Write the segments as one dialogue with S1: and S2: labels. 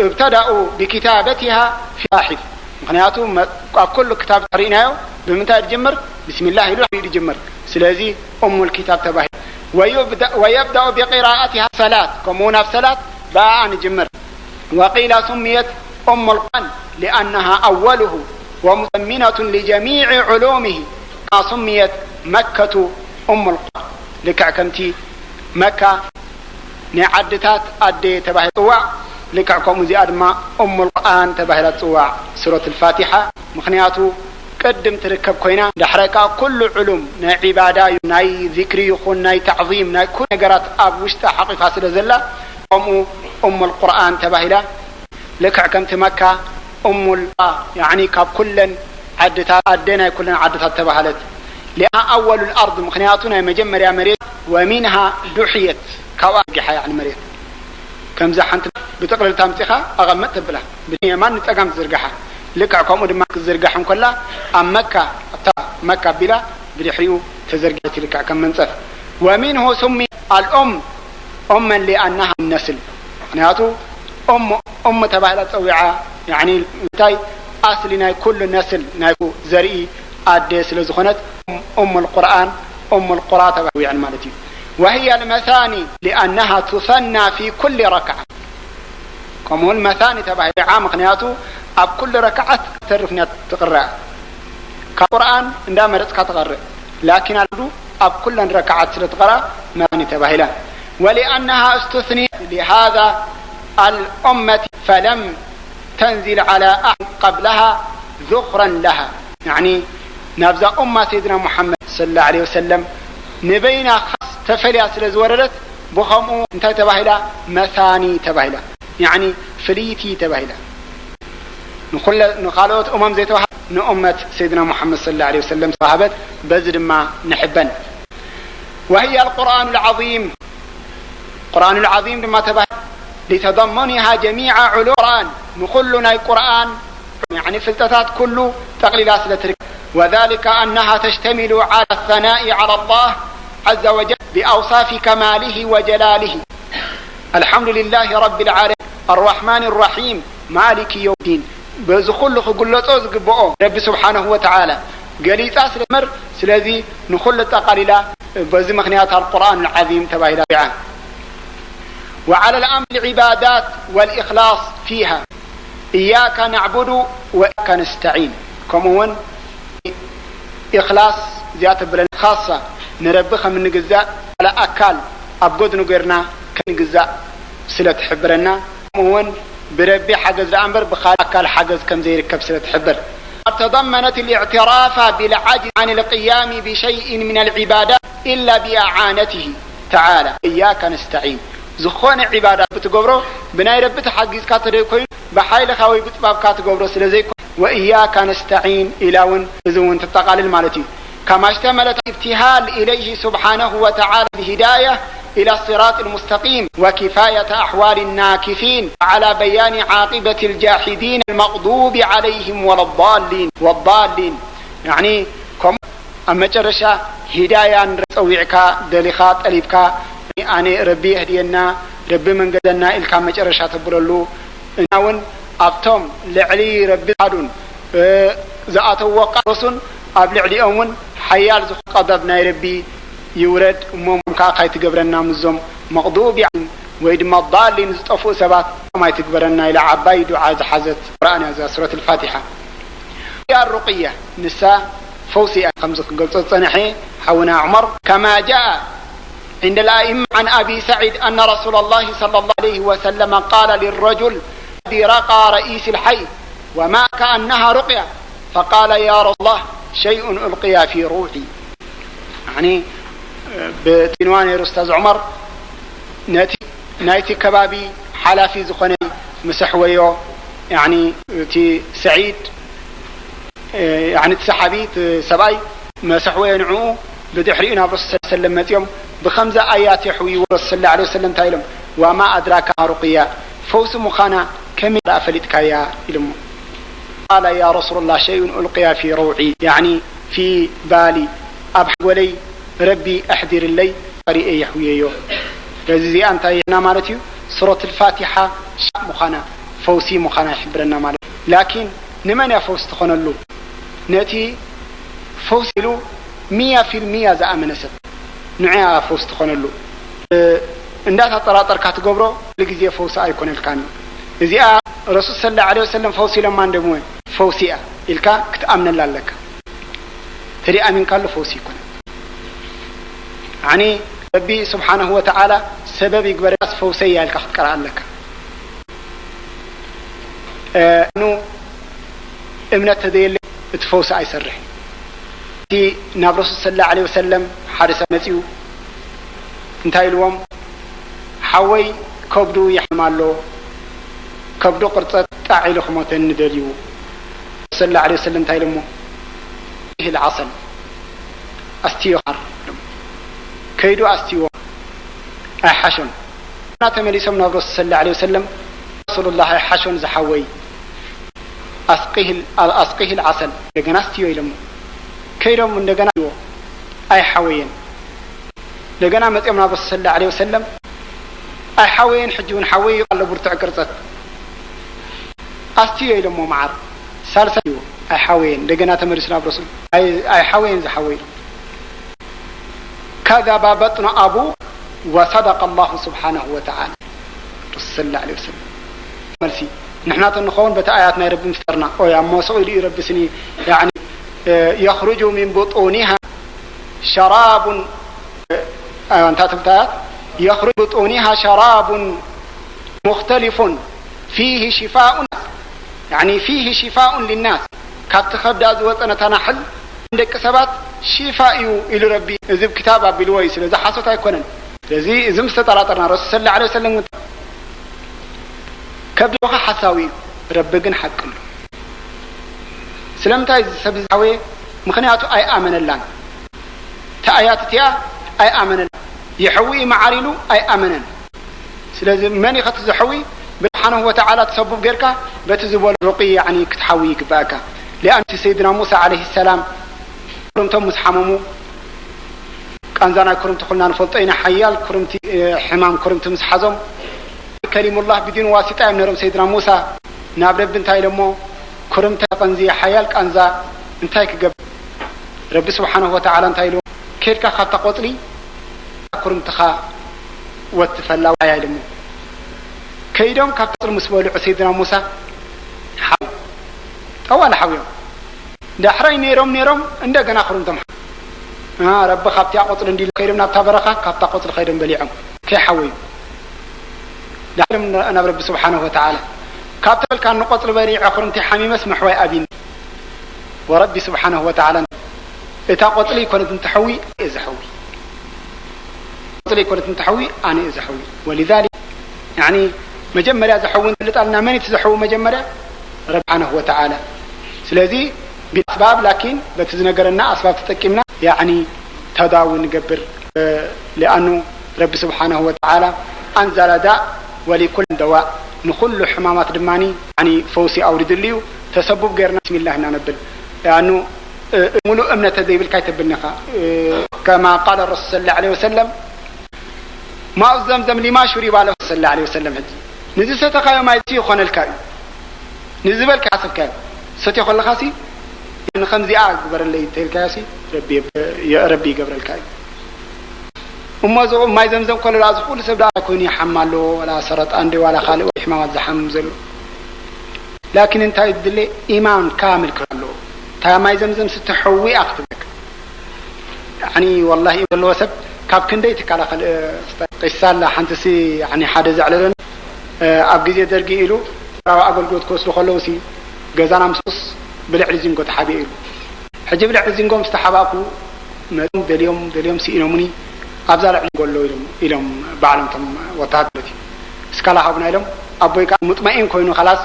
S1: ابتدأوا بكتابتها في صحف مخنياتو كل كتاب قرينايو بمنتهى الجمر بسم الله يجمر سلازي الكتاب تباهي ويبدأ بقراءتها صلاة كمونا في صلاة بقى نجمر وقيل سميت القرآن لأنها أوله ومضمنة لجميع علومه سميت مكة القرآن لكعكمتي مكة نعدتات أدي تباهي طواع لكعكم زياد ما القرآن تباهي طواع سورة الفاتحة مخنياتو قدم تركب كوينا دحركا كل علوم ناي عبادة ناي ذكري يخون ناي تعظيم ناي كل نقرات أب وشتا حقيقة سلزلة القرآن تباهي لك عكمت مكة يعني كاب كلن عدتها أدينا كلن عدتها تباهلت لأن أول الأرض مخنياتنا مجمر يا مريت ومنها دحيت كواجحة يعني مريت كم زحنت بتقرأ التامتخة أغمت بلا بني ما نتأقم تزرقها لك عكم ودمك تزرقهم كلها أم مكة بلا بدحريو تزرقت لك عكم منصف ومنه سمي الأم أما لأنها النسل مخنياتو أم تباهلت أوعى يعني تاي أصلنا كل نسل نايكو زرئي أديس لزخنت القرآن القرآن تباهي يعني مالتي وهي المثاني لأنها تثنى في كل ركعة كم المثاني تباهي عام قنياتو أب كل ركعة تعرفني تقرأ كقرآن عندما تقرأ لكن أب كل ركعة تقرأ مثاني تباهي له ولأنها استثني لهذا الأمة فلم تنزل على أحد قبلها ذخرا لها يعني نبذا أمة سيدنا محمد صلى الله عليه وسلم نبينا خاص تفلي أسلز وردت بخمو انت تباهلا مثاني تباهلا يعني فليتي تباهلا نخالوت زيتوها نأمة سيدنا محمد صلى الله عليه وسلم صحابت بزر ما نحبا وهي القرآن العظيم القرآن العظيم لما تباهلا لتضمنها جميع علوم القرآن نخلنا القرآن يعني فلتتات كله تقليل أسلة وذلك أنها تشتمل على الثناء على الله عز وجل بأوصاف كماله وجلاله الحمد لله رب العالمين الرحمن الرحيم مالك يوم الدين بزخل خقلت أزقبؤه رب سبحانه وتعالى قليت أسل مر سلذي نخل تقليلا بزمخنيات القرآن العظيم تباهي لابعان وعلى الأمر العبادات والإخلاص فيها إياك نعبد وإياك نستعين كمون إخلاص زيادة بلن خاصة نربخها من نجزاء على أكل أبجد نجرنا كنجزاء سلة حبرنا كمون بربي حجز الأمر بخال أكل حجز كم زي ركب سلة حبر تضمنت الاعتراف بالعجز عن القيام بشيء من العبادات إلا بإعانته تعالى إياك نستعين زخون عبادات بتجبره بناي ربت حجز كاتريكوين بحيل خوي بتباب كاتجبره سلزيك وإياك نستعين إلى زون تتقال مالتي كما اشتملت ابتهال إليه سبحانه وتعالى بهداية إلى الصراط المستقيم وكفاية أحوال الناكثين على بيان عاقبة الجاحدين المغضوب عليهم ولا الضالين يعني كم أما جرشا هداية نرسويعك دلخات أليبك أنا ربي هدينا ربي من قدنا إلكا مجرشا تبرلو إناون أبتم لعلي ربي عدون زأتوا وقرصن أبلع لي أمون حيال زخ قضبنا ربي يورد ممكا خاي تقبرنا مزوم مغضوب يعني ويدما الضالين زطفوا سبات ما يتقبرنا إلى عباي دعاء زحزت قرآن زي سورة الفاتحة يا الرقية نساء فوسي خمسة قلت صنحي حونا عمر كما جاء عند الأئمة عن أبي سعيد أن رسول الله صلى الله عليه وسلم قال للرجل الذي رقى رئيس الحي وما كأنها رقية فقال يا رسول الله شيء ألقي في روحي يعني بتنوان أستاذ عمر نايتي كبابي حلافي زخني مسحويو يعني تي سعيد يعني تسحبي سباي مسحوي نعو بدحرينا برسول صلى الله عليه وسلم يوم بخمسة آيات يحوي ورسول الله عليه وسلم تايلم وما أدراك رقية فوس مخانا كم أفلتك يا إلم قال يا رسول الله شيء ألقي في روعي يعني في بالي أبحث ولي ربي أحذر لي طريقي يحويه لذي أنت ينا مالتي سورة الفاتحة مخانا فوسي مخانا يحبرنا مالك لكن نمن يفوس تخونلو نتي فوسلو 100% زأمن سب نوعها فوس تخونلو عندها تطراطر كاتجبرو لجزية فوس أيكون الكان إذا رسول صلى الله عليه وسلم فوسي لما عندهم فوسية إلكا كتأمن الله لك تري أمين قال فوسي يكون يعني ربي سبحانه وتعالى سبب يقبل فوسية إلكا قرأ لك إنه إمنا تديل تفوس أي سرح تي نبي رسول صلى الله عليه وسلم حارس مسيو انتهي اليوم حوي كبدو يحمله كبدو قرطة تعيل خمتين ندليو صلى الله عليه وسلم انتهي لمو فيه العسل أستيو حر كيدو أستيو أحشن أنا تملي سمنا الرسول صلى الله عليه وسلم رسول الله حشن زحوي أسقيه العسل لجنا أستيو يلمو كيدو من لجنا أي حوين لجنا متأمنا الرسول صلى الله عليه وسلم أي حوين حجون حوي قال برتع قرطة أستيو يلمو معر سالسيو أي حوين لجنا تمرسنا برسول أي حوين زحوي كذب بطن أبو وصدق الله سبحانه وتعالى صلى الله عليه وسلم مرسي نحن تنخون بتآياتنا رب مفترنا أو يا موسوي رب سني يعني يخرج من بطونها شراب أنت تبتات يخرج بطونها شراب مختلف فيه شفاء يعني فيه شفاء للناس كاتخبد أزوات أنا تنحل عندك سبات شفاء إلى ربي إذا كتاب بالويس إذا حصلت يكونن لذي إذا مستطراتنا رسول صلى الله عليه وسلم كبدوها حساوي ربنا حق له سلمت إذا سبزاوي مخنياته أي آمن الله تآيات تيا أي آمن الله يحوي معارينه أي آمنا سلازم من يخط زحوي سبحانه وتعالى تسبب غيرك بتزبول رقي يعني كتحوي كباك لأن سيدنا موسى عليه السلام كرمتم مسحممو كأنزانا كرمت خلنا نفلطين حيال كرمت حمام كرمت مسحزم كلم الله بدون واسطة من رب سيدنا موسى نابرب بنتاي لمو كرمت قنزي حيال كأنزا انتاي كجب رب سبحانه وتعالى انتاي له كيف كخط قطري كرمت خا وتفلا وعيال لمو كيدهم كقطر مسبول سيدنا موسى حاو أول حاويهم دحري نيرم عندنا خرمتم رب خبتي قطر ندي خيرنا تبرخه خبتا قطر خيرن بليعم كي حوي دحرم انا رب سبحانه وتعالى كابتل كان قطر بريع خرمتي حميم اسمح وي ابين وربي سبحانه وتعالى اتا قطلي كنت تحوي ازحوي قطلي كنت تحوي انا ازحوي ولذلك يعني مجمريا زحوين لطالنا من يتزحو مجمريا رب سبحانه وتعالى سلازي بأسباب لكن بتزنقرنا أسباب تتكمنا يعني تداوي نقبر لأنه رب سبحانه وتعالى أنزل داء ولكل دواء نخل حمامات دماني يعني فوسي أورد الليو تسبب غيرنا بسم الله ننبل لأنه ملو أمنة ذي بالكاتب بالنخاء كما قال الرسول صلى الله عليه وسلم ماء الزمزم لما شرب له صلى الله عليه وسلم نزل ستقايا ما يتيه خان الكائن نزل بالكاسب كائن ستيخ الله خاسي إن خمزي أكبر اللي تلكاسي ربي قبر الكاي وما يزمزم كل الأزقول سبدا يكون يحمله ولا سرط عندي ولا خالق وإحمام زحم زلو لكن انت يدلي إيمان كامل كله تا ما يزمزم ستحوي أكتبك يعني والله يقول له سب كاب كنديتك على قصة لا حنتسي يعني حدا زعلان أبجي درجي له أو أقول قلت كوسلو خلوسي جزانا مصص بلعل زينغو تحابيرو حجب لعل زينغو مستحباكو مدوم دليوم سينومني أبزال نقول له إلهم بعلمتم وتهدتي سكالا حبنا إلهم أبوي كان مطمئن كونه خلاص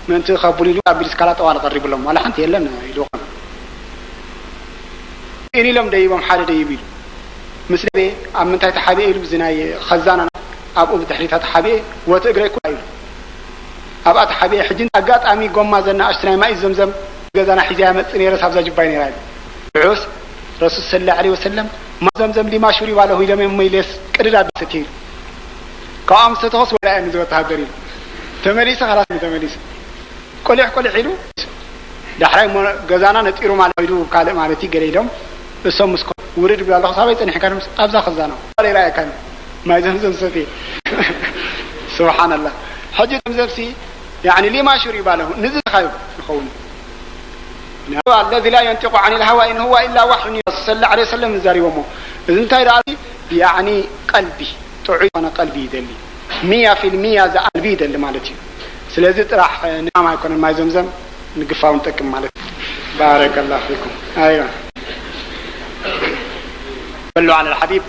S1: من تخبري له أبي سكالا طوال قريب لهم ولا حنت يلنا يلوقن إني لهم دايبهم حال دايبيل مثل بي أمن تحت حبيل بزناي خزانا أبو بتحريتها حبيل وتقرأ كل أبقى حبيل حجين أقات أمي قوم ما زلنا أشتري ماء زمزم جزانا حجامة نيرس حفظة جبيني راي بعوس رسول صلى الله عليه وسلم ما زمزم لما شرب له إلى من ميلس كرر بستير قام ستغص ولا أنزل تهدرين تمليس خلاص تمليس قلح حلو دحراي غزانا نطيرو مالو قال مالتي غريدم بسم مسكو ورد بلا الله صاحب يطنح كان ابزا خزانه قال راي كان ما زمزم سفي سبحان الله حجة زمزمسي يعني لما شرب له نزل خايب يخون الذي لا ينطق عن الهوى إن هو إلا وحي صلى الله عليه وسلم زاري ومو إذن تايراتي يعني قلبي تعيد أنا قلبي دلي 100% ذا قلبي دلي مالتي سلازي راح نعم يكون ما زمزم نقفاو نتكم مالتي بارك الله فيكم أيوة صلوا على الحبيب